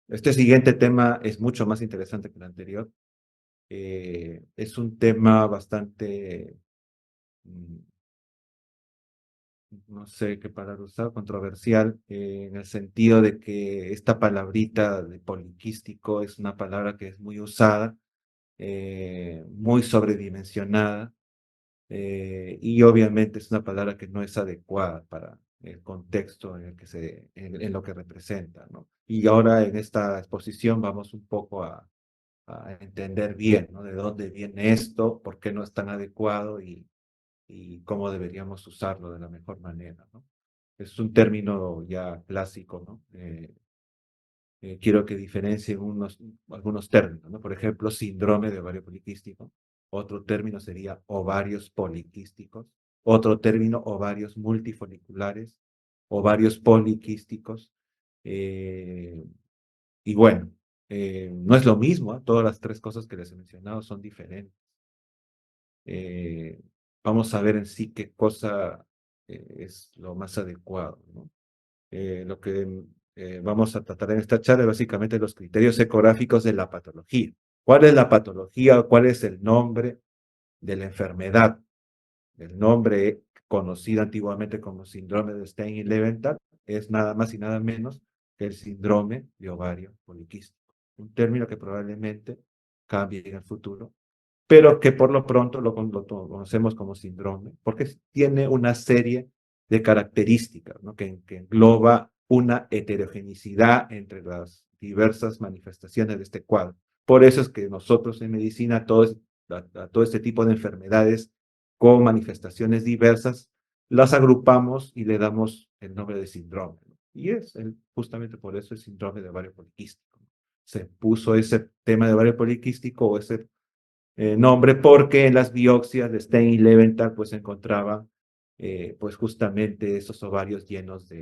Este siguiente tema es mucho más interesante que el anterior. Es un tema bastante, mm, no sé qué palabra usar, controversial, en el sentido de que esta palabrita de poliquístico es una palabra que es muy usada, muy sobredimensionada, y obviamente es una palabra que no es adecuada para el contexto en el que en lo que representa, ¿no? Y ahora en esta exposición vamos un poco a entender bien, ¿no? De dónde viene esto, por qué no es tan adecuado y cómo deberíamos usarlo de la mejor manera, ¿no? Es un término ya clásico, ¿no? Quiero que diferencien algunos términos, ¿no? Por ejemplo, síndrome de ovario poliquístico. Otro término sería ovarios poliquísticos. Otro término, ovarios multifoliculares, ovarios poliquísticos. Eh, y bueno, no es lo mismo, ¿eh? Todas las tres cosas que les he mencionado son diferentes. Eh, Vamos a ver en sí qué cosa es lo más adecuado, ¿no? Lo que vamos a tratar en esta charla es básicamente los criterios ecográficos de la patología. ¿Cuál es la patología? ¿Cuál es el nombre de la enfermedad? El nombre conocido antiguamente como síndrome de Stein y Leventhal es nada más y nada menos que el síndrome de ovario poliquístico. Un término que probablemente cambie en el futuro, pero que por lo pronto lo conocemos como síndrome, porque tiene una serie de características, ¿no? Que engloba una heterogeneidad entre las diversas manifestaciones de este cuadro. Por eso es que nosotros en medicina, a todo este tipo de enfermedades con manifestaciones diversas, las agrupamos y le damos el nombre de síndrome, ¿no? Y justamente por eso el síndrome de ovario poliquístico. Se puso ese tema de ovario poliquístico o ese nombre porque en las biopsias de Stein y Leventhal pues se encontraba pues justamente esos ovarios llenos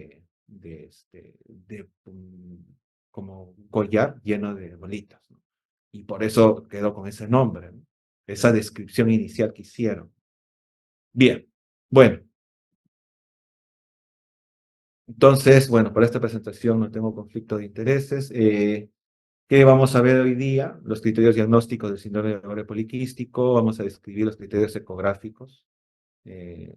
como un collar lleno de bolitas, ¿no? Y por eso quedó con ese nombre, ¿no? Esa descripción inicial que hicieron. Bien, bueno, entonces, bueno, para esta presentación no tengo conflicto de intereses. ¿Qué vamos a ver hoy día? Los criterios diagnósticos del síndrome de ovario poliquístico, vamos a describir los criterios ecográficos, eh,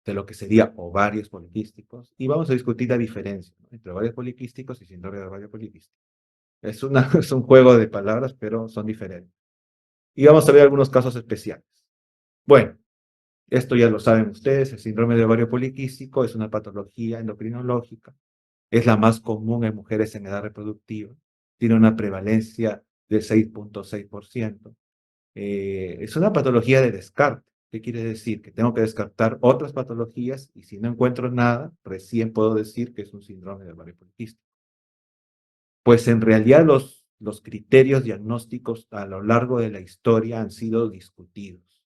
de lo que sería ovarios poliquísticos, y vamos a discutir la diferencia, ¿no?, entre ovarios poliquísticos y síndrome de ovario poliquístico. Es un juego de palabras, pero son diferentes. Y vamos a ver algunos casos especiales. Bueno, esto ya lo saben ustedes, el síndrome de ovario poliquístico es una patología endocrinológica, es la más común en mujeres en edad reproductiva, tiene una prevalencia del 6.6%. Es una patología de descarte. ¿Qué quiere decir? Que tengo que descartar otras patologías y si no encuentro nada, recién puedo decir que es un síndrome de ovario poliquístico. Pues en realidad los criterios diagnósticos a lo largo de la historia han sido discutidos.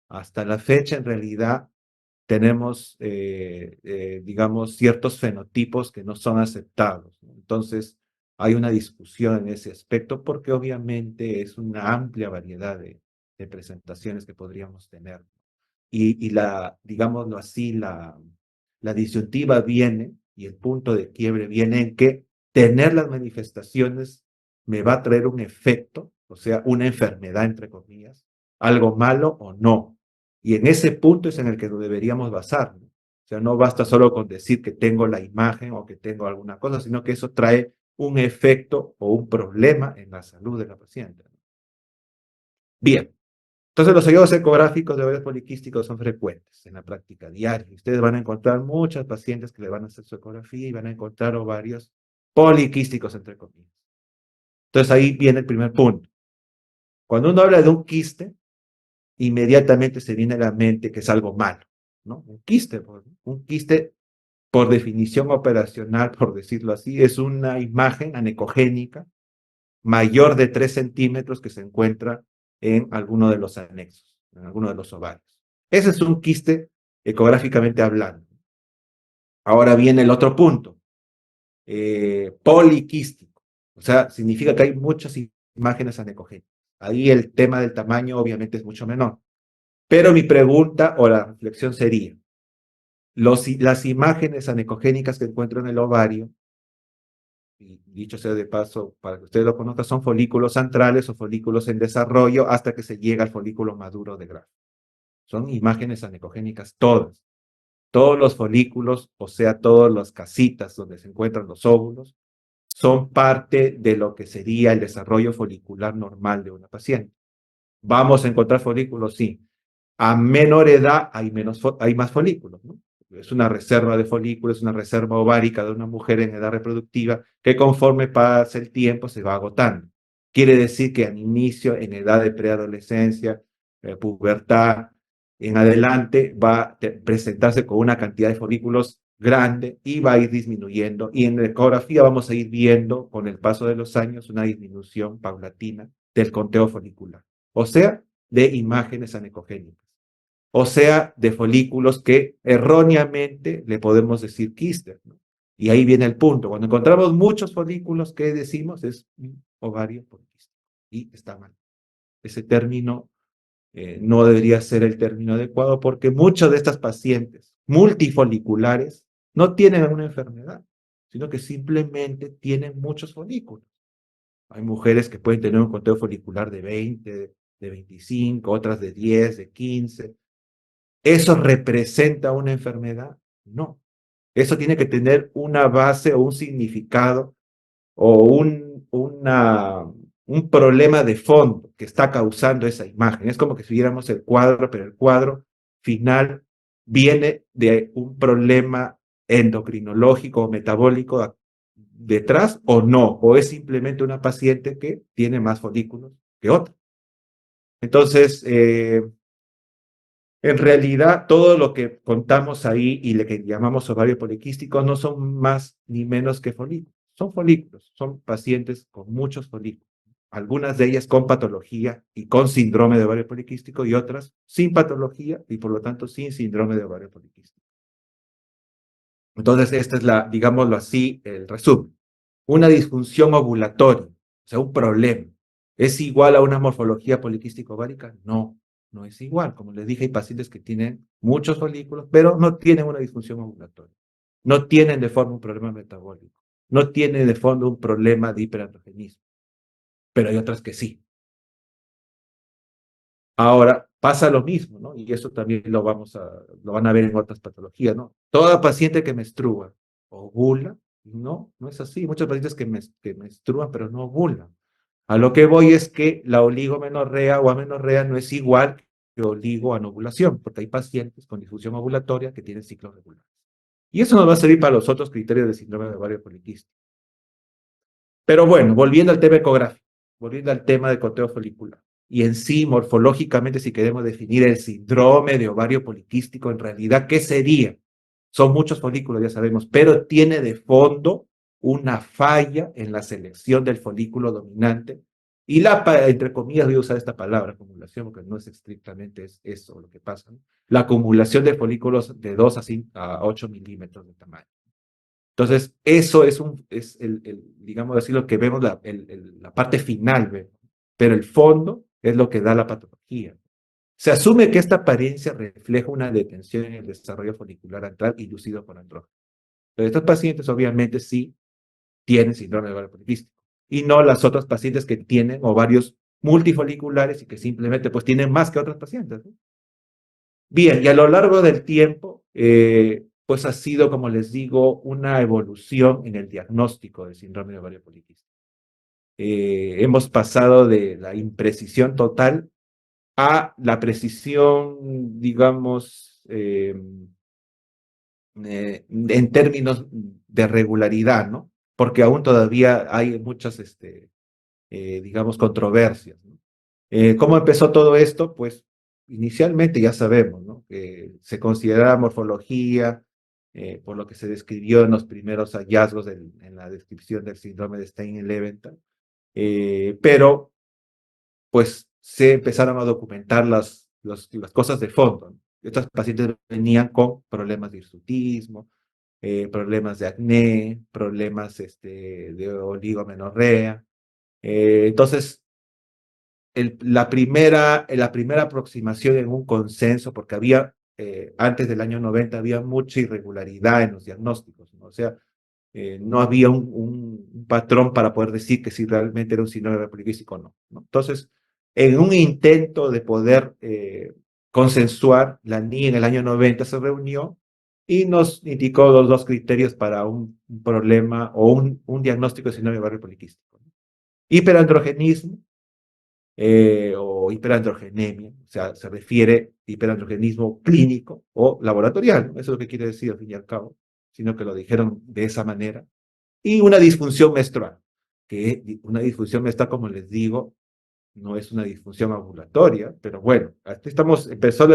Hasta la fecha, en realidad, tenemos, digamos, ciertos fenotipos que no son aceptados, ¿no? Entonces, hay una discusión en ese aspecto porque obviamente es una amplia variedad de presentaciones que podríamos tener. Digámoslo así, la disyuntiva viene y el punto de quiebre viene en que tener las manifestaciones me va a traer un efecto, o sea, una enfermedad, entre comillas, algo malo o no. Y en ese punto es en el que nos deberíamos basar, ¿no? O sea, no basta solo con decir que tengo la imagen o que tengo alguna cosa, sino que eso trae un efecto o un problema en la salud de la paciente. Bien, entonces los hallazgos ecográficos de ovarios poliquísticos son frecuentes en la práctica diaria. Ustedes van a encontrar muchas pacientes que le van a hacer su ecografía y van a encontrar ovarios poliquísticos, entre comillas. Entonces ahí viene el primer punto. Cuando uno habla de un quiste, inmediatamente se viene a la mente que es algo malo, ¿no? Un quiste, por definición operacional, por decirlo así, es una imagen anecogénica mayor de 3 centímetros que se encuentra en alguno de los anexos, en alguno de los ovarios. Ese es un quiste ecográficamente hablando. Ahora viene el otro punto, poliquístico. O sea, significa que hay muchas imágenes anecogénicas. Ahí el tema del tamaño obviamente es mucho menor. Pero mi pregunta o la reflexión sería, las imágenes anecogénicas que encuentro en el ovario y dicho sea de paso, para que ustedes lo conozcan, son folículos antrales o folículos en desarrollo hasta que se llega al folículo maduro de grafo. Son imágenes anecogénicas todas. Todos los folículos, o sea, todas las casitas donde se encuentran los óvulos, son parte de lo que sería el desarrollo folicular normal de una paciente. ¿Vamos a encontrar folículos? Sí. A menor edad hay más folículos, ¿no? Es una reserva de folículos, es una reserva ovárica de una mujer en edad reproductiva que conforme pasa el tiempo se va agotando. Quiere decir que al inicio, en edad de preadolescencia, pubertad, en adelante va a presentarse con una cantidad de folículos grande y va a ir disminuyendo. Y en la ecografía vamos a ir viendo con el paso de los años una disminución paulatina del conteo folicular, o sea, de imágenes anecogénicas, o sea, de folículos que erróneamente le podemos decir quistes, ¿no? Y ahí viene el punto. Cuando encontramos muchos folículos, ¿qué decimos? Es un ovario poliquístico. Y está mal. Ese término no debería ser el término adecuado porque muchos de estas pacientes multifoliculares no tienen una enfermedad, sino que simplemente tienen muchos folículos. Hay mujeres que pueden tener un conteo folicular de 20, de 25, otras de 10, de 15. ¿Eso representa una enfermedad? No. Eso tiene que tener una base o un significado o un problema de fondo que está causando esa imagen. Es como que si viéramos el cuadro, pero el cuadro final viene de un problema endocrinológico o metabólico detrás o no, o es simplemente una paciente que tiene más folículos que otra. Entonces, en realidad, todo lo que contamos ahí y lo que llamamos ovario poliquístico no son más ni menos que folículos. Son folículos, son pacientes con muchos folículos. Algunas de ellas con patología y con síndrome de ovario poliquístico y otras sin patología y por lo tanto sin síndrome de ovario poliquístico. Entonces, esta es digámoslo así, el resumen. Una disfunción ovulatoria, o sea, un problema, ¿es igual a una morfología poliquístico ovárica? No, no es igual. Como les dije, hay pacientes que tienen muchos folículos, pero no tienen una disfunción ovulatoria. No tienen de forma un problema metabólico. No tienen de fondo un problema de hiperandrogenismo. Pero hay otras que sí. Ahora, pasa lo mismo, ¿no? Y eso también lo van a ver en otras patologías, ¿no? Toda paciente que menstrua ovula, no, no es así. Muchos pacientes que menstruan, pero no ovulan. A lo que voy es que la oligomenorrea o amenorrea no es igual que oligoanovulación, porque hay pacientes con disfunción ovulatoria que tienen ciclos regulares. Y eso nos va a servir para los otros criterios de síndrome de ovario poliquístico. Pero bueno, volviendo al tema ecográfico, volviendo al tema de conteo folicular. Y en sí, morfológicamente, si queremos definir el síndrome de ovario poliquístico, en realidad, ¿qué sería? Son muchos folículos, ya sabemos, pero tiene de fondo una falla en la selección del folículo dominante. Y entre comillas, voy a usar esta palabra, acumulación, porque no es estrictamente eso lo que pasa, ¿no? La acumulación de folículos de 2 a 8 milímetros de tamaño. Entonces, eso es digamos así, lo que vemos, la parte final, ¿ve? Pero el fondo es lo que da la patología. Se asume que esta apariencia refleja una detención en el desarrollo folicular antral inducido por andrógeno. Pero estos pacientes obviamente sí tienen síndrome de ovario poliquístico y no las otras pacientes que tienen ovarios multifoliculares y que simplemente pues tienen más que otras pacientes, ¿no? Bien, y a lo largo del tiempo, pues ha sido, como les digo, una evolución en el diagnóstico del síndrome de ovario poliquístico. Hemos pasado de la imprecisión total a la precisión, digamos, en términos de regularidad, ¿no? Porque aún todavía hay muchas, digamos, controversias, ¿no? ¿Cómo empezó todo esto? Pues inicialmente ya sabemos, ¿no? Que se consideraba morfología, por lo que se describió en los primeros hallazgos en la descripción del síndrome de Stein-Leventhal, pero pues se empezaron a documentar las cosas de fondo, ¿no? Estos pacientes venían con problemas de hirsutismo, problemas de acné, problemas de oligomenorrea. Entonces, la primera aproximación en un consenso, porque antes del año 90 había mucha irregularidad en los diagnósticos, ¿no? O sea, no había un patrón para poder decir que si realmente era un síndrome poliquístico o no, ¿no? Entonces, en un intento de poder consensuar, la NI en el año 90 se reunió y nos indicó los dos criterios para un problema o un diagnóstico de síndrome de ovario poliquístico. Hiperandrogenismo o hiperandrogenemia, o sea, se refiere hiperandrogenismo clínico o laboratorial, ¿no? Eso es lo que quiere decir al fin y al cabo, sino que lo dijeron de esa manera. Y una disfunción menstrual, que una disfunción menstrual, como les digo, no es una disfunción ovulatoria, pero bueno, aquí estamos, empezó,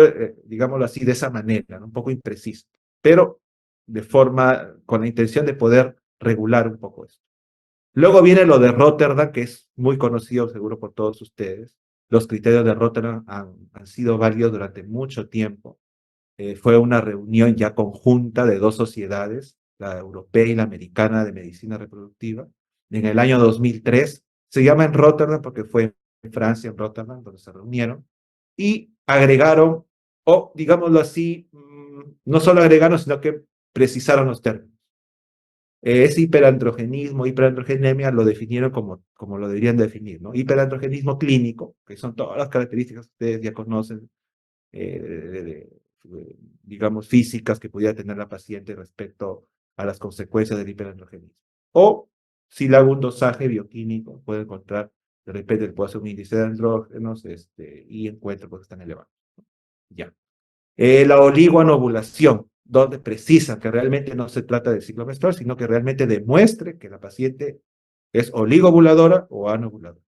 digámoslo así, de esa manera, ¿no? Un poco imprecisa, pero de forma, con la intención de poder regular un poco esto. Luego viene lo de Rotterdam, que es muy conocido seguro por todos ustedes. Los criterios de Rotterdam han sido válidos durante mucho tiempo. Fue una reunión ya conjunta de dos sociedades, la europea y la americana de medicina reproductiva, en el año 2003. Se llama en Rotterdam porque fue en Francia, en Rotterdam, donde se reunieron, y agregaron, o digámoslo así, no solo agregaron, sino que precisaron los términos. Ese hiperandrogenismo, hiperandrogenemia, lo definieron como lo deberían definir, ¿no? Hiperandrogenismo clínico, que son todas las características que ustedes ya conocen, eh, de, de, digamos, físicas que pudiera tener la paciente respecto a las consecuencias del hiperandrogenismo. O si le hago un dosaje bioquímico, puede encontrar, de repente, puede hacer un índice de andrógenos y encuentro que están elevados. Ya. La oligoanovulación, donde precisan que realmente no se trata del ciclo menstrual, sino que realmente demuestre que la paciente es oligovuladora o anovuladora.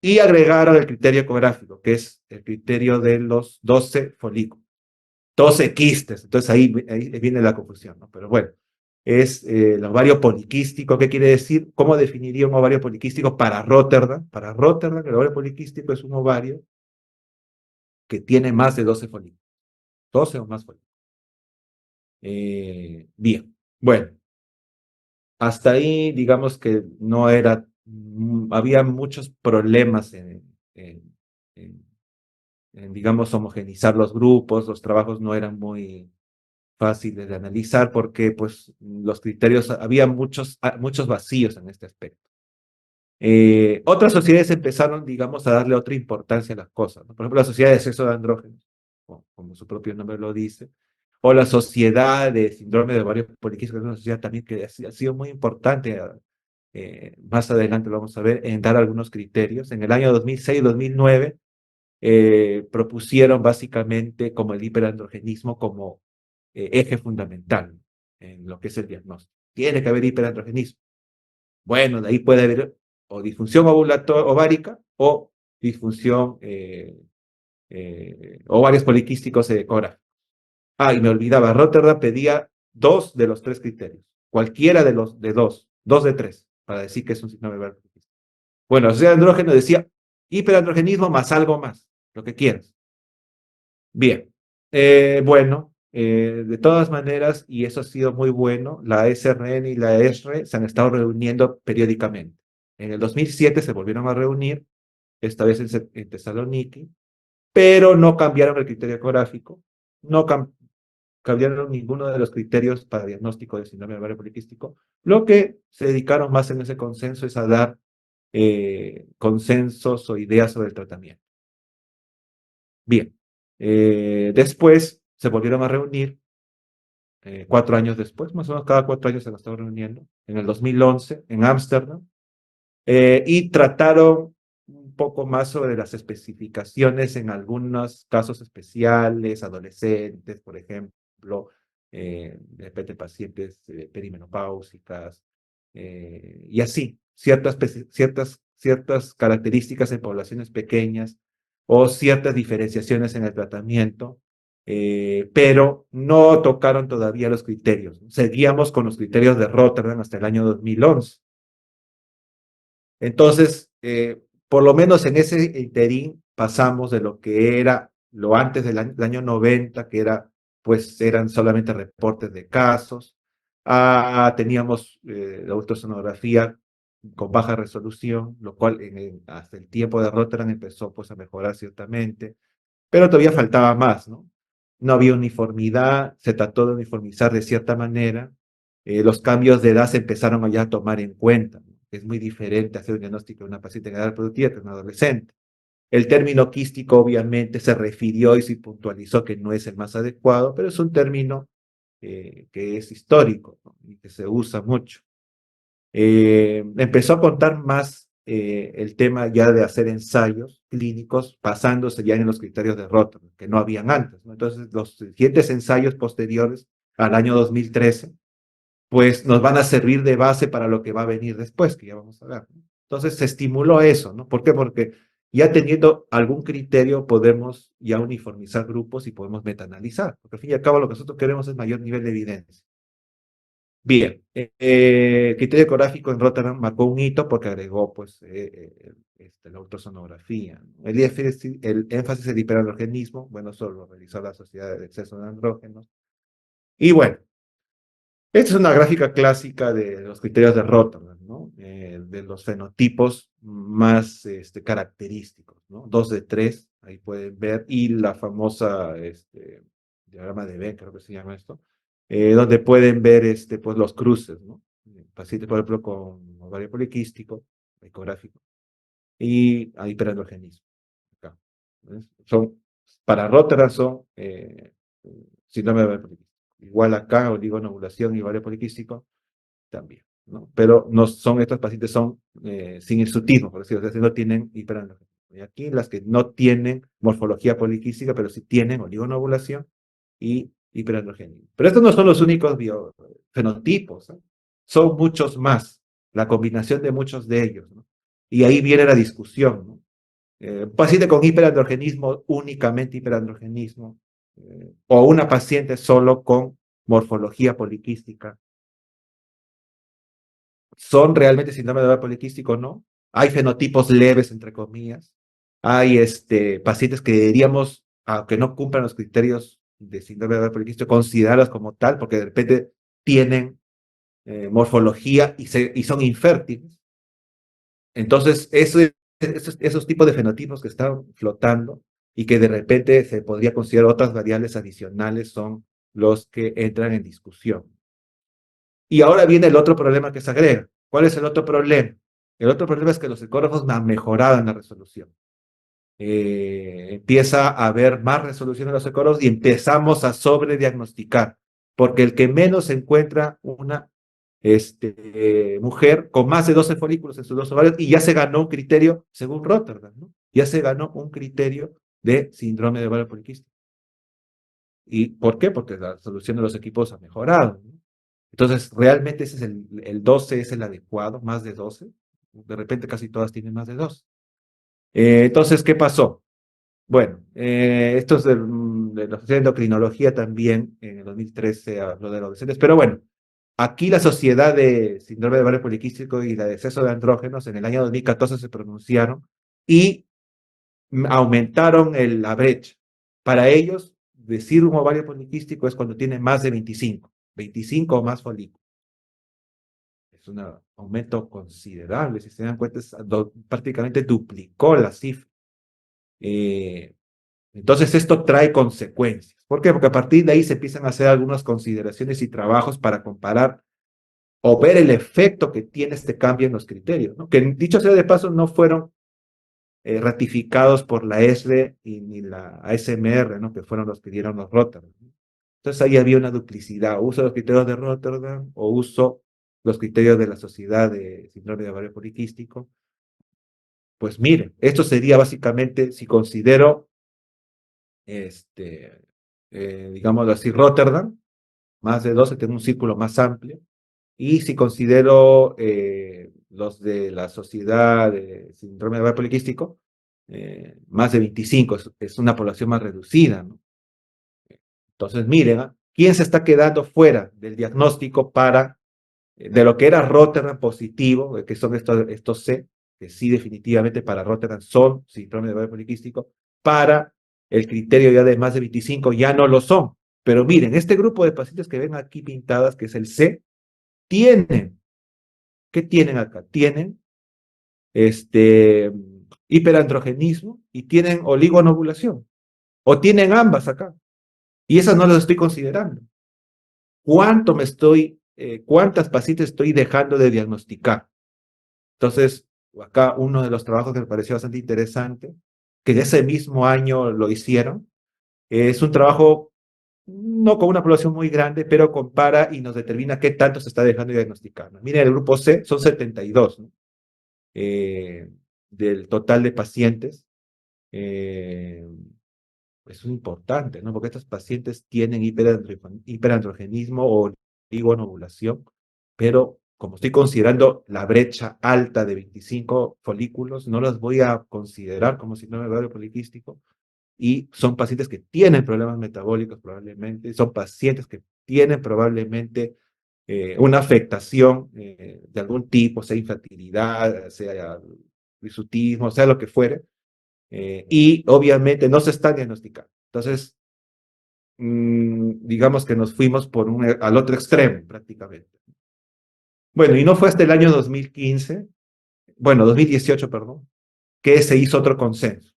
Y agregaron el criterio ecográfico, que es el criterio de los 12 folículos, 12 quistes. Entonces ahí viene la confusión, ¿no? Pero bueno, es el ovario poliquístico. ¿Qué quiere decir? ¿Cómo definiría un ovario poliquístico para Rotterdam? Para Rotterdam, el ovario poliquístico es un ovario que tiene más de 12 folículos, 12 o más folículos. Bien, bueno, hasta ahí digamos que no era, había muchos problemas en, digamos, homogenizar los grupos, los trabajos no eran muy fáciles de analizar porque pues los criterios, había muchos vacíos en este aspecto. Otras sociedades empezaron, digamos, a darle otra importancia a las cosas, ¿no? Por ejemplo, la Sociedad de Sexo de Andrógenos, como su propio nombre lo dice, o la Sociedad de Síndrome de Ovario Poliquístico, que es una sociedad también que ha sido muy importante, más adelante lo vamos a ver, en dar algunos criterios. En el año 2006-2009 propusieron básicamente como el hiperandrogenismo como eje fundamental en lo que es el diagnóstico. Tiene que haber hiperandrogenismo. Bueno, de ahí puede haber o disfunción ovárica o disfunción ovarios poliquísticos ecográficos. Ah, y me olvidaba, Rotterdam pedía dos de los tres criterios, cualquiera de los de dos de tres, para decir que es un síndrome ovario poliquístico. Bueno, la sociedad de andrógeno decía hiperandrogenismo más algo más, lo que quieras. Bien, bueno, de todas maneras, y eso ha sido muy bueno, la SRN y la ESRE se han estado reuniendo periódicamente. En el 2007 se volvieron a reunir, esta vez en Thessaloniki, pero no cambiaron el criterio ecográfico, no cambiaron ninguno de los criterios para diagnóstico de síndrome ovario poliquístico. Lo que se dedicaron más en ese consenso es a dar consensos o ideas sobre el tratamiento. Bien, después se volvieron a reunir 4 años después, más o menos cada 4 años se han estado reuniendo, en el 2011 en Ámsterdam, y trataron un poco más sobre las especificaciones en algunos casos especiales, adolescentes, por ejemplo, de repente pacientes perimenopáusicas, y así, ciertas características en poblaciones pequeñas o ciertas diferenciaciones en el tratamiento, pero no tocaron todavía los criterios. Seguíamos con los criterios de Rotterdam hasta el año 2011. Entonces, por lo menos en ese interín pasamos de lo que era lo antes del año 90, que era, pues eran solamente reportes de casos, teníamos la ultrasonografía con baja resolución, lo cual hasta el tiempo de Rotterdam empezó pues a mejorar ciertamente, pero todavía faltaba más, ¿no? No había uniformidad, se trató de uniformizar de cierta manera, los cambios de edad se empezaron ya a tomar en cuenta, ¿no? Es muy diferente hacer un diagnóstico de una paciente en edad reproductiva que de un adolescente. El término quístico obviamente se refirió y se puntualizó que no es el más adecuado, pero es un término que es histórico, ¿no? Y que se usa mucho. Empezó a contar más el tema ya de hacer ensayos clínicos basándose ya en los criterios de Rotterdam, que no habían antes, ¿no? Entonces, los siguientes ensayos posteriores al año 2013 pues nos van a servir de base para lo que va a venir después, que ya vamos a ver, ¿no? Entonces se estimuló eso, ¿no? ¿Por qué? Porque ya teniendo algún criterio podemos ya uniformizar grupos y podemos metaanalizar, porque al fin y al cabo lo que nosotros queremos es mayor nivel de evidencia. Bien, el criterio ecográfico en Rotterdam marcó un hito porque agregó pues, la ultrasonografía, ¿no? El énfasis en el hiperandrogenismo, bueno, eso lo realizó la Sociedad de Exceso de Andrógenos. Y bueno, esta es una gráfica clásica de los criterios de Rotterdam, ¿no? De los fenotipos más característicos, ¿no? 2 de 3, ahí pueden ver, y la famosa diagrama de Venn, creo que se llama esto, donde pueden ver pues, los cruces, ¿no? Pacientes, por ejemplo, con ovario poliquístico, ecográfico, y hiperandrogenismo. Acá, ¿ves? Para Rotterdam son síndrome de ovario poliquístico. Igual acá, oligonovulación y ovario poliquístico, también, ¿no? Pero no son, estos pacientes son sin hirsutismo, por decirlo así, no tienen hiperandrogenismo. Y aquí las que no tienen morfología poliquística, pero sí tienen oligonovulación y hiperandrogenismo. Pero estos no son los únicos fenotipos, ¿eh? Son muchos más, la combinación de muchos de ellos, ¿no? Y ahí viene la discusión, ¿no? Paciente con hiperandrogenismo, únicamente hiperandrogenismo, o una paciente solo con morfología poliquística, ¿son realmente síndrome de ovario poliquístico o no? Hay fenotipos leves, entre comillas. Hay pacientes que diríamos, aunque no cumplan los criterios de síndrome de ovario poliquístico, considerados como tal, porque de repente tienen morfología y son infértiles. Entonces, esos tipos de fenotipos que están flotando y que de repente se podría considerar otras variables adicionales son los que entran en discusión. Y ahora viene el otro problema que se agrega. ¿Cuál es el otro problema? El otro problema es que los ecógrafos han mejorado en la resolución. Empieza a haber más resolución en los ecógrafos y empezamos a sobrediagnosticar, porque el que menos encuentra una mujer con más de 12 folículos en sus dos ovarios y ya se ganó un criterio, según Rotterdam, ¿no? Ya se ganó un criterio de síndrome de ovario poliquístico. ¿Y por qué? Porque la resolución de los equipos ha mejorado, ¿no? Entonces, realmente ese es el 12 es el adecuado, más de 12. De repente casi todas tienen más de 2. Entonces, ¿qué pasó? Bueno, esto es de la Sociedad de Endocrinología también, en el 2013 habló de adolescentes, pero bueno, aquí la Sociedad de Síndrome de Ovario Poliquístico y la de Exceso de Andrógenos en el año 2014 se pronunciaron y aumentaron la brecha. Para ellos, decir un ovario poliquístico es cuando tiene más de 25 o más folículos. Es un aumento considerable, si se dan cuenta, prácticamente duplicó la cifra. Entonces esto trae consecuencias. ¿Por qué? Porque a partir de ahí se empiezan a hacer algunas consideraciones y trabajos para comparar o ver el efecto que tiene este cambio en los criterios, ¿no? Que dicho sea de paso, no fueron ratificados por la ESRE ni la ASMR, ¿no? Que fueron los que dieron los Rotterdam. Entonces ahí había una duplicidad, uso los criterios de Rotterdam o uso los criterios de la Sociedad de Síndrome de Ovario Poliquístico. Pues miren, esto sería básicamente, si considero, digámoslo así, Rotterdam, más de 12, tengo un círculo más amplio, y si considero los de la Sociedad de Síndrome de Ovario Poliquístico, más de 25, es una población más reducida, ¿no? Entonces, miren, ¿eh? ¿Quién se está quedando fuera del diagnóstico para, de lo que era Rotterdam positivo, que son estos C, que sí definitivamente para Rotterdam son síndrome de ovario poliquístico, para el criterio ya de más de 25 ya no lo son. Pero miren, este grupo de pacientes que ven aquí pintadas, que es el C, tienen, ¿qué tienen acá? Tienen hiperandrogenismo y tienen oligonovulación, o tienen ambas acá, y esas no las estoy considerando. ¿Cuánto me estoy cuántas pacientes estoy dejando de diagnosticar. Entonces, acá uno de los trabajos que me pareció bastante interesante, que de ese mismo año lo hicieron, es un trabajo no con una población muy grande, pero compara y nos determina qué tanto se está dejando de diagnosticar, ¿no? Miren, el grupo C son 72, ¿no? Eh, del total de pacientes. Eh, es importante, ¿no? Porque estos pacientes tienen hiperandrogenismo o oligonovulación, pero como estoy considerando la brecha alta de 25 folículos, no las voy a considerar como síndrome ovario poliquístico, y son pacientes que tienen problemas metabólicos probablemente, son pacientes que tienen probablemente una afectación de algún tipo, sea infertilidad, sea bisutismo, sea lo que fuere, y obviamente no se está diagnosticando. Entonces, digamos que nos fuimos al otro extremo prácticamente. Bueno, y no fue hasta el año 2015, bueno, 2018, perdón, que se hizo otro consenso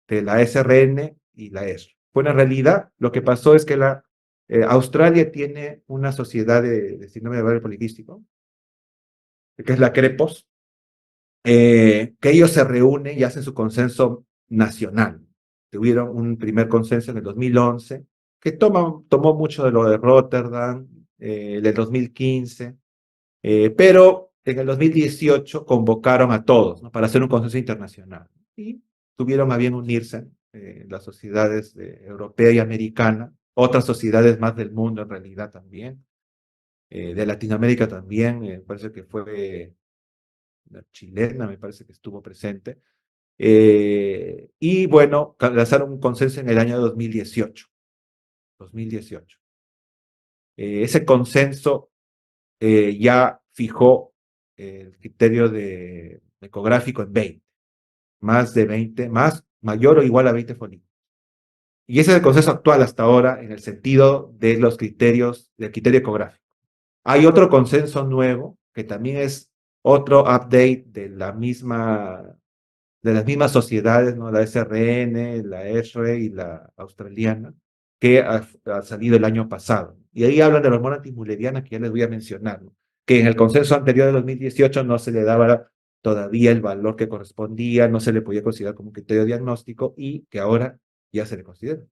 de la SRN y la ESR. Bueno, en realidad lo que pasó es que Australia tiene una sociedad de síndrome de ovario poliquístico, que es la CREPOS, que ellos se reúnen y hacen su consenso nacional. Tuvieron un primer consenso en el 2011, que tomó mucho de lo de Rotterdam, del 2015, pero en el 2018 convocaron a todos, ¿no? Para hacer un consenso internacional. Y tuvieron a bien unirse las sociedades europea y americana, otras sociedades más del mundo en realidad también, de Latinoamérica también, parece que fue la chilena, me parece que estuvo presente. Y bueno, lanzaron un consenso en el año 2018. 2018. Ese consenso ya fijó el criterio de ecográfico en 20, más de 20, más, mayor o igual a 20 folículos. Y ese es el consenso actual hasta ahora en el sentido de los criterios, del criterio ecográfico. Hay otro consenso nuevo que también es otro update de las mismas sociedades, ¿no? La SRN, la ESRE y la australiana, que ha salido el año pasado. Y ahí hablan de la hormona antimuleriana que ya les voy a mencionar, ¿no? Que en el consenso anterior de 2018 no se le daba todavía el valor que correspondía, no se le podía considerar como un criterio diagnóstico y que ahora ya se le considera.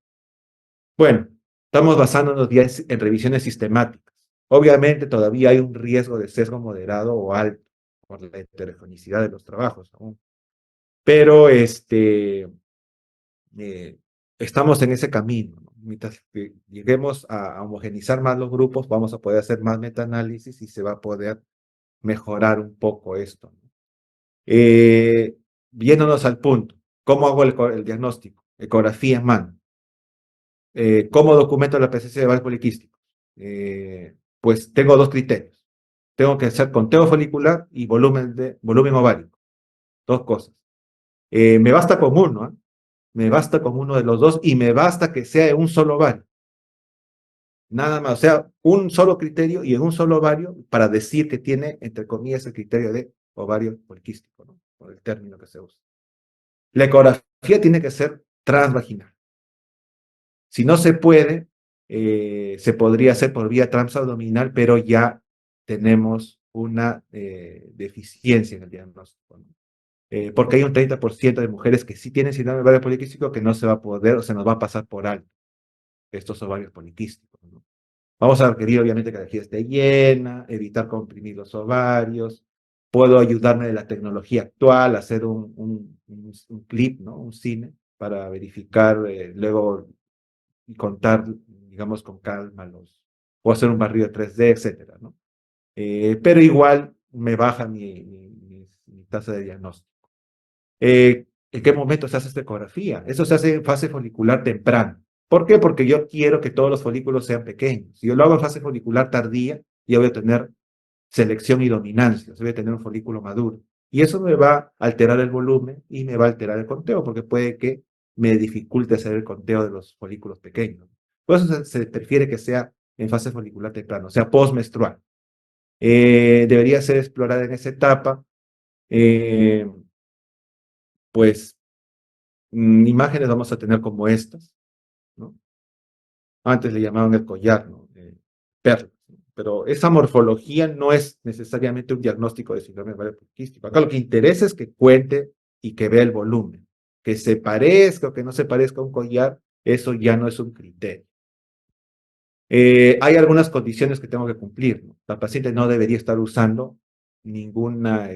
Bueno, estamos basándonos ya en revisiones sistemáticas. Obviamente todavía hay un riesgo de sesgo moderado o alto por la heterogenicidad de los trabajos aún. Pero estamos en ese camino, ¿no? Mientras que lleguemos a homogenizar más los grupos, vamos a poder hacer más metaanálisis y se va a poder mejorar un poco esto, ¿no? Viéndonos al punto, ¿cómo hago el diagnóstico? Ecografía en mano. ¿Cómo documento la presencia de ovarios poliquísticos? Pues tengo dos criterios. Tengo que hacer conteo folicular y volumen ovárico. Dos cosas. Me basta con uno, ¿eh? Me basta con uno de los dos y me basta que sea un solo ovario. Nada más, o sea, un solo criterio y en un solo ovario para decir que tiene, entre comillas, el criterio de ovario poliquístico, ¿no? Por el término que se usa. La ecografía tiene que ser transvaginal. Si no se puede, se podría hacer por vía transabdominal, pero ya tenemos una deficiencia en el diagnóstico, ¿no? Porque hay un 30% de mujeres que sí tienen síndrome de ovario poliquístico que no se va a poder o se nos va a pasar por alto estos ovarios poliquísticos, ¿no? Vamos a requerir obviamente que la vejiga esté llena, evitar comprimir los ovarios. Puedo ayudarme de la tecnología actual, hacer un clip, ¿no? Un cine para verificar luego y contar, digamos, con calma o hacer un barrido 3D, etcétera, ¿no? Pero igual me baja mi tasa de diagnóstico. ¿En qué momento se hace esta ecografía? Eso se hace en fase folicular temprana. ¿Por qué? Porque yo quiero que todos los folículos sean pequeños. Si yo lo hago en fase folicular tardía, ya voy a tener selección y dominancia, voy a tener un folículo maduro. Y eso me va a alterar el volumen y me va a alterar el conteo, porque puede que me dificulte hacer el conteo de los folículos pequeños. Por eso se prefiere que sea en fase folicular temprana, o sea, postmenstrual. Debería ser explorada en esa etapa. Eh, pues imágenes vamos a tener como estas, ¿no? Antes le llamaban el collar, ¿no? Perlas. pero esa morfología no es necesariamente un diagnóstico de síndrome ovario poliquístico. Acá lo que interesa es que cuente y que vea el volumen. Que se parezca o que no se parezca a un collar, eso ya no es un criterio. Hay algunas condiciones que tengo que cumplir, ¿no? La paciente no debería estar usando ninguna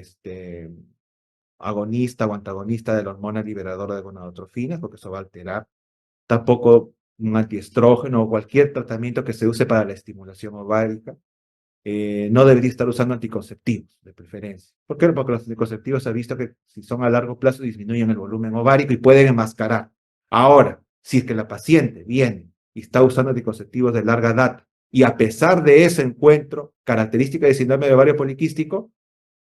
agonista o antagonista de la hormona liberadora de gonadotrofinas, porque eso va a alterar. Tampoco un antiestrógeno o cualquier tratamiento que se use para la estimulación ovárica. No debería estar usando anticonceptivos, de preferencia. ¿Por qué? Porque los anticonceptivos se ha visto que si son a largo plazo disminuyen el volumen ovárico y pueden enmascarar. Ahora, si es que la paciente viene y está usando anticonceptivos de larga data y a pesar de ese encuentro, característica de síndrome de ovario poliquístico,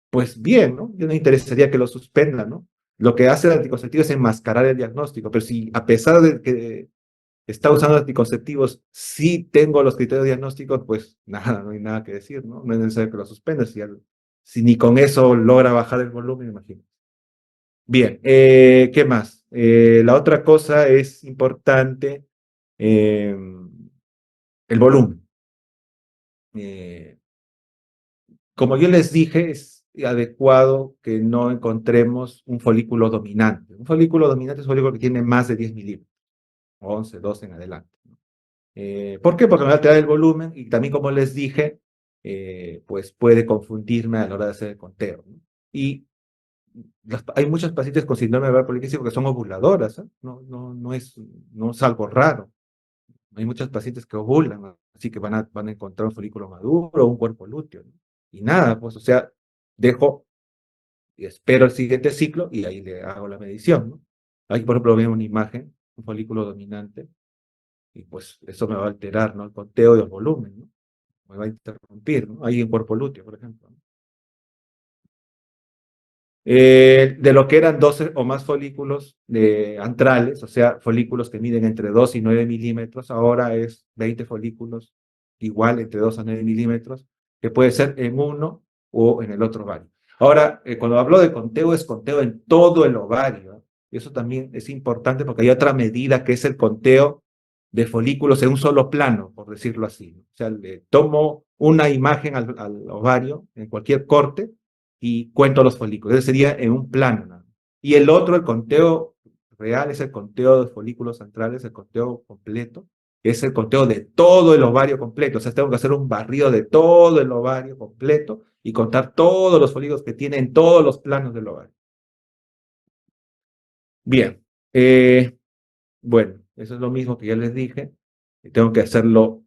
pues bien, ¿no? Yo no interesaría que lo suspendan, ¿no? Lo que hace el anticonceptivo es enmascarar el diagnóstico, pero si a pesar de que está usando anticonceptivos, sí tengo los criterios diagnósticos, pues nada, no hay nada que decir, ¿no? No es necesario que lo suspendas, si ni con eso logra bajar el volumen, imagino. Bien, ¿qué más? La otra cosa es importante, eh, el volumen. Eh, Como yo les dije, es adecuado que no encontremos un folículo dominante. Un folículo dominante es un folículo que tiene más de 10 milímetros, 11, 12 en adelante. ¿Por qué? Porque me va a alterar el volumen y también, como les dije, pues puede confundirme a la hora de hacer el conteo, ¿no? Y hay muchos pacientes con síndrome de ovario poliquístico que son ovuladoras, ¿eh? No es algo raro. Hay muchos pacientes que ovulan, ¿no? Así que van a encontrar un folículo maduro o un cuerpo lúteo, ¿no? Y nada, pues, o sea, dejo y espero el siguiente ciclo y ahí le hago la medición, ¿no? Aquí, por ejemplo, veo una imagen, un folículo dominante, y pues eso me va a alterar, ¿no? El conteo y el volumen, ¿no? Me va a interrumpir, ¿no? Ahí en cuerpo lúteo, por ejemplo, ¿no? De lo que eran 12 o más folículos antrales, o sea, folículos que miden entre 2 y 9 milímetros, ahora es 20 folículos, igual entre 2 a 9 milímetros, que puede ser en uno o en el otro ovario. Ahora, cuando hablo de conteo, es conteo en todo el ovario, ¿eh? Y eso también es importante porque hay otra medida que es el conteo de folículos en un solo plano, por decirlo así, ¿no? O sea, le tomo una imagen al ovario en cualquier corte y cuento los folículos. Ese sería en un plano, ¿no? Y el otro, el conteo real, es el conteo de folículos centrales, el conteo completo, es el conteo de todo el ovario completo. O sea, tengo que hacer un barrido de todo el ovario completo y contar todos los folículos que tiene en todos los planos del ovario. Bien, bueno, eso es lo mismo que ya les dije. Tengo que hacerlo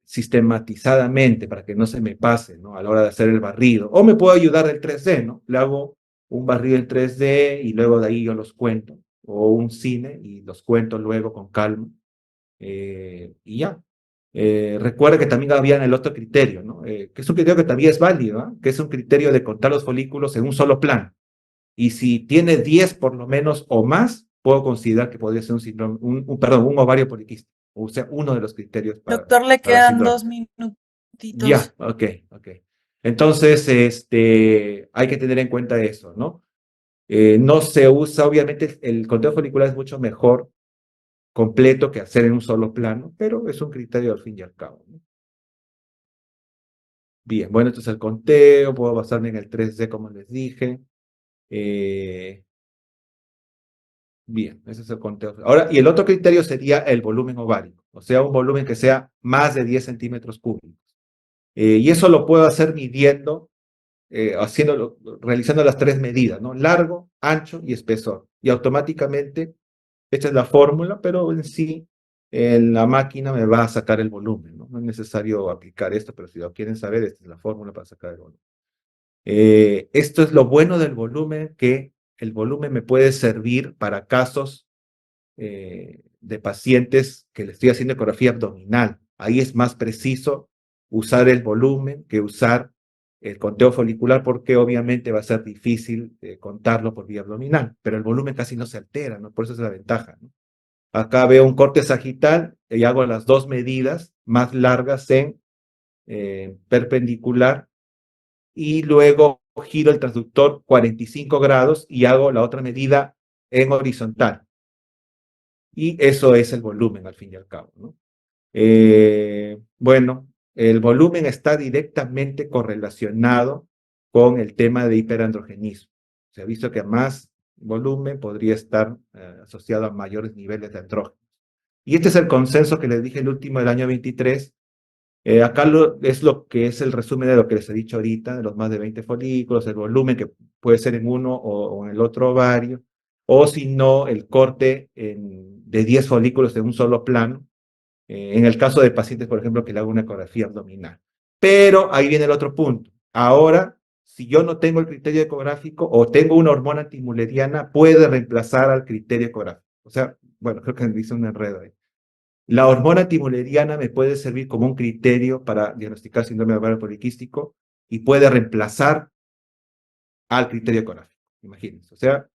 sistematizadamente para que no se me pase, ¿no? A la hora de hacer el barrido. O me puedo ayudar del 3D, ¿no? Le hago un barrido en 3D y luego de ahí yo los cuento. O un cine y los cuento luego con calma. Y ya. Recuerda que también había en el otro criterio, ¿no? Que es un criterio que también es válido, ¿eh? Que es un criterio de contar los folículos en un solo plan. Y si tiene 10 por lo menos o más, puedo considerar que podría ser un síndrome, perdón, un ovario poliquístico. O sea, uno de los criterios Doctor, le para quedan síndrome. 2 minutitos. Ya, ok, ok. Entonces, hay que tener en cuenta eso, ¿no? No se usa, obviamente, el conteo folicular es mucho mejor completo que hacer en un solo plano, pero es un criterio al fin y al cabo, ¿no? Bien, bueno, entonces el conteo, puedo basarme en el 3D, como les dije. Eh, Bien, ese es el conteo. Ahora, y el otro criterio sería el volumen ovárico, o sea, un volumen que sea más de 10 centímetros cúbicos. Y eso lo puedo hacer midiendo, realizando las tres medidas, ¿no? Largo, ancho y espesor. Y automáticamente, esta es la fórmula, pero en sí, en la máquina me va a sacar el volumen, ¿no? No es necesario aplicar esto, pero si lo quieren saber, esta es la fórmula para sacar el volumen. Esto es lo bueno del volumen, que el volumen me puede servir para casos de pacientes que le estoy haciendo ecografía abdominal. Ahí es más preciso usar el volumen que usar el conteo folicular porque obviamente va a ser difícil contarlo por vía abdominal, pero el volumen casi no se altera, ¿no? Por eso es la ventaja, ¿no? Acá veo un corte sagital y hago las dos medidas más largas en perpendicular y luego giro el transductor 45 grados y hago la otra medida en horizontal. Y eso es el volumen al fin y al cabo, ¿no? Bueno, el volumen está directamente correlacionado con el tema de hiperandrogenismo. Se ha visto que a más volumen podría estar asociado a mayores niveles de andrógenos. Y este es el consenso que les dije el último del año 23. Acá es lo que es el resumen de lo que les he dicho ahorita, de los más de 20 folículos, el volumen que puede ser en uno o en el otro ovario, o si no, el corte de 10 folículos de un solo plano, en el caso de pacientes, por ejemplo, que le hago una ecografía abdominal. Pero ahí viene el otro punto. Ahora, si yo no tengo el criterio ecográfico o tengo una hormona antimuleriana, puede reemplazar al criterio ecográfico. O sea, bueno, creo que me hice un enredo ahí. La hormona antimuleriana me puede servir como un criterio para diagnosticar síndrome de ovario poliquístico y puede reemplazar al criterio ecográfico. Imagínense. O sea,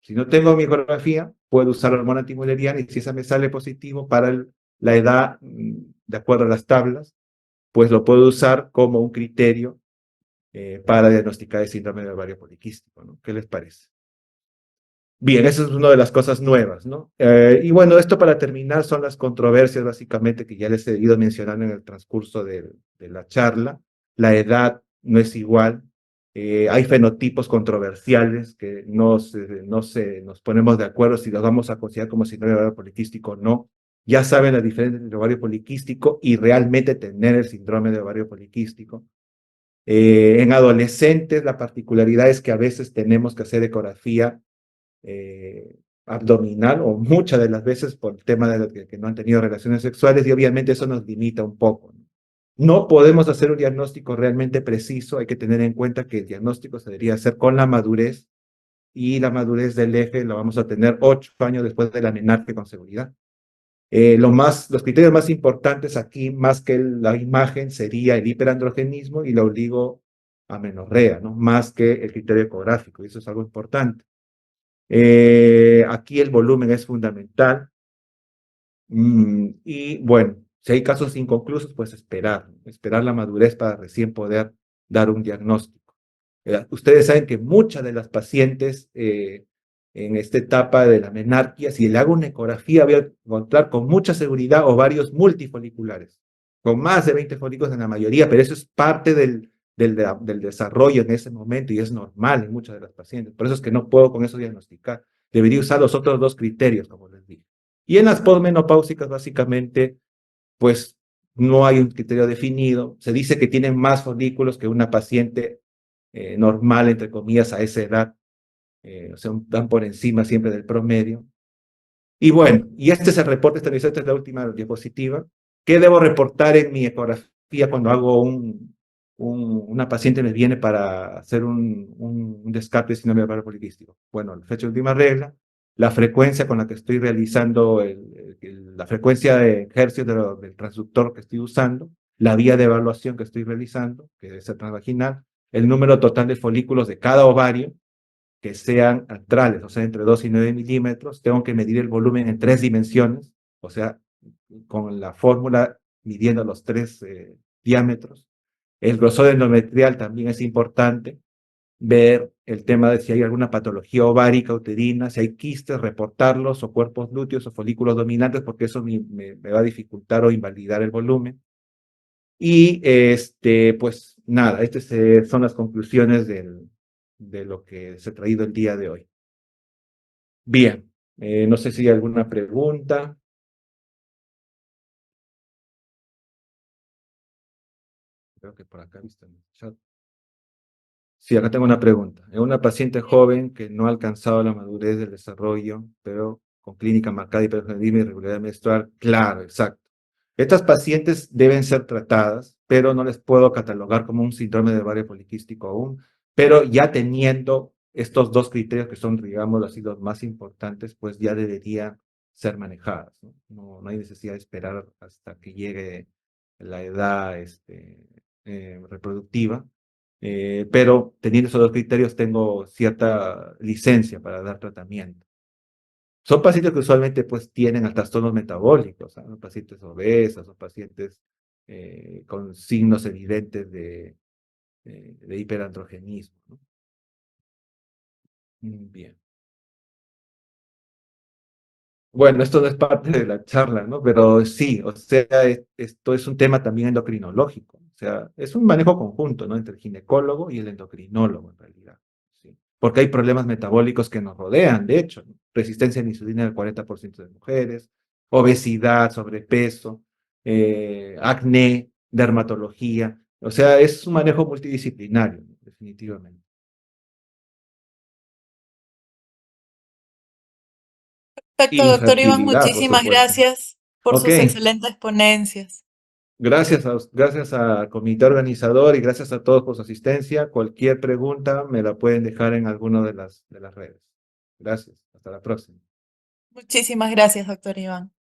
si no tengo mi ecografía, puedo usar la hormona antimuleriana y si esa me sale positivo para la edad, de acuerdo a las tablas, pues lo puedo usar como un criterio para diagnosticar el síndrome de ovario poliquístico, ¿no? ¿Qué les parece? Bien, esa es una de las cosas nuevas, ¿no? Y bueno, esto para terminar son las controversias básicamente que ya les he ido mencionando en el transcurso de la charla. La edad no es igual. Hay fenotipos controversiales que nos ponemos de acuerdo si los vamos a considerar como síndrome de ovario poliquístico o no. Ya saben la diferencia entre ovario poliquístico y realmente tener el síndrome de ovario poliquístico. En adolescentes, la particularidad es que a veces tenemos que hacer ecografía abdominal o muchas de las veces por el tema de que no han tenido relaciones sexuales y obviamente eso nos limita un poco. No podemos hacer un diagnóstico realmente preciso, hay que tener en cuenta que el diagnóstico se debería hacer con la madurez y la madurez del eje la vamos a tener 8 años después de la menarque con seguridad. Los criterios más importantes aquí, más que la imagen, sería el hiperandrogenismo y la oligoamenorrea, ¿no? Más que el criterio ecográfico, y eso es algo importante. Aquí el volumen es fundamental. Y bueno, si hay casos inconclusos, pues esperar la madurez para recién poder dar un diagnóstico. Ustedes saben que muchas de las pacientes en esta etapa de la menarquia, si le hago una ecografía, voy a encontrar con mucha seguridad ovarios multifoliculares, con más de 20 folículos en la mayoría, pero eso es parte del desarrollo en ese momento y es normal en muchas de las pacientes. Por eso es que no puedo con eso diagnosticar. Debería usar los otros dos criterios, como les dije. Y en las posmenopáusicas, básicamente, pues no hay un criterio definido. Se dice que tienen más folículos que una paciente normal, entre comillas, a esa edad. O sea, están por encima siempre del promedio. Y bueno, y este es el reporte estabilizado, esta es la última diapositiva. ¿Qué debo reportar en mi ecografía cuando hago una paciente me viene para hacer un descarte de síndrome de ovario poliquístico? Bueno, la fecha de última regla, la frecuencia con la que estoy realizando, la frecuencia de hercios del transductor que estoy usando, la vía de evaluación que estoy realizando, que debe ser transvaginal, el número total de folículos de cada ovario, que sean astrales, o sea, entre 2 y 9 milímetros. Tengo que medir el volumen en 3 dimensiones, o sea, con la fórmula midiendo los 3 diámetros. El grosor endometrial también es importante. Ver el tema de si hay alguna patología ovárica, uterina, si hay quistes, reportarlos, o cuerpos lúteos o folículos dominantes, porque eso me va a dificultar o invalidar el volumen. Y pues nada, estas son las conclusiones de lo que se ha traído el día de hoy. Bien, no sé si hay alguna pregunta. Creo que por acá visto en el chat. Sí, acá tengo una pregunta. Es una paciente joven que no ha alcanzado la madurez del desarrollo, pero con clínica marcada de hipergonadismo y irregularidad menstrual. Claro, exacto. Estas pacientes deben ser tratadas, pero no les puedo catalogar como un síndrome de ovario poliquístico aún, pero ya teniendo estos dos criterios que son, digamos, así los más importantes, pues ya deberían ser manejadas, ¿no? No hay necesidad de esperar hasta que llegue la edad reproductiva, pero teniendo esos dos criterios tengo cierta licencia para dar tratamiento. Son pacientes que usualmente pues tienen trastornos metabólicos, ¿no? Pacientes obesas o pacientes con signos evidentes de hiperandrogenismo, ¿no? Bien. Bueno, esto no es parte de la charla, ¿no? Pero sí, o sea, esto es un tema también endocrinológico. O sea, es un manejo conjunto, ¿no? Entre el ginecólogo y el endocrinólogo, en realidad. ¿Sí? Porque hay problemas metabólicos que nos rodean, de hecho, ¿no? Resistencia a la insulina del 40% de mujeres, obesidad, sobrepeso, acné, dermatología. O sea, es un manejo multidisciplinario, ¿no? Definitivamente. Perfecto, doctor Iván, Infertilidad, por muchísimas supuesto. gracias por Ok. sus excelentes ponencias. Gracias al comité organizador y gracias a todos por su asistencia. Cualquier pregunta me la pueden dejar en alguna de las redes. Gracias. Hasta la próxima. Muchísimas gracias, doctor Iván.